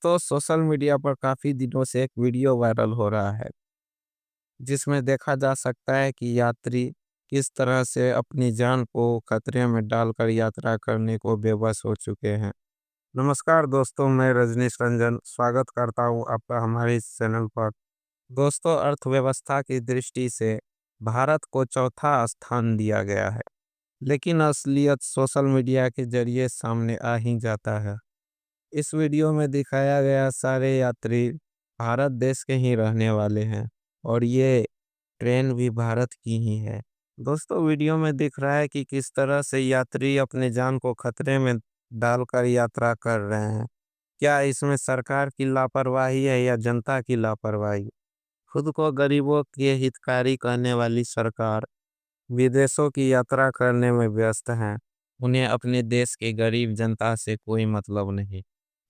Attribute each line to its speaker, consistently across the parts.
Speaker 1: दोस्तों social media पर काफ़ी दिनों से एक वीडियो वायरल हो रहा है, जिसमें देखा जा सकता है कि यात्री किस तरह से अपनी जान को खतरे में डालकर यात्रा करने को बेबस हो चुके हैं। नमस्कार दोस्तों, मैं रजनीश रंजन स्वागत करता हूं आपका हमारे इस चैनल पर। दोस्तों, अर्थव्यवस्था की दृष्टि से भारत को चौथा स्थान दिया गया है, लेकिन असलियत सोशल मीडिया के जरिए सामने आ ही जाता है। इस वीडियो में दिखाया गया सारे यात्री भारत देश के ही रहने वाले हैं और ये ट्रेन भी भारत की ही है। दोस्तों, वीडियो में दिख रहा है कि किस तरह से यात्री अपने जान को खतरे में डालकर यात्रा कर रहे हैं। क्या इसमें सरकार की लापरवाही है या जनता की लापरवाही? खुद को गरीबों के हितकारी कहने वाली सरकार विदेशों की यात्रा करने में व्यस्त हैं। उन्हें अपने देश के गरीब जनता से कोई मतलब नहीं।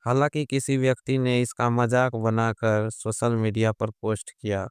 Speaker 1: हालांकि किसी व्यक्ति ने इसका मजाक बनाकर सोशल मीडिया पर पोस्ट किया,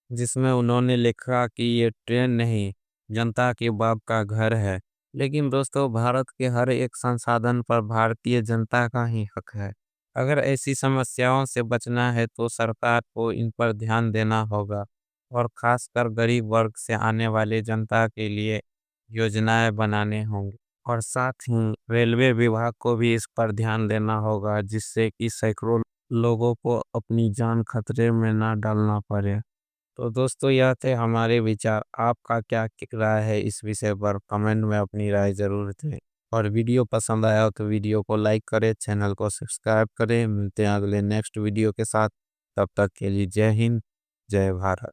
Speaker 1: जिसमें उन्होंने लिखा कि ये ट्रेन नहीं, जनता के बाप का घर है। लेकिन दोस्तों, भारत के हर एक संसाधन पर भारतीय जनता का ही हक है। अगर ऐसी समस्याओं से बचना है तो सरकार को इन पर ध्यान देना होगा और खासकर गरीब वर्ग से आने वाले जनता के लिए योजनाएं बनाने होंगी। और साथ ही रेलवे विभाग को भी इस पर ध्यान देना होगा, जिससे कि सैकड़ों लोगों को अपनी जान खतरे में ना डालना पड़े। तो दोस्तों, यह थे हमारे विचार। आपका क्या राय है इस विषय पर? कमेंट में अपनी राय जरूर दें। और वीडियो पसंद आया हो तो वीडियो को लाइक करें, चैनल को सब्सक्राइब करें। मिलते हैं अगले नेक्स्ट वीडियो के साथ। तब तक के लिए जय हिंद, जय भारत।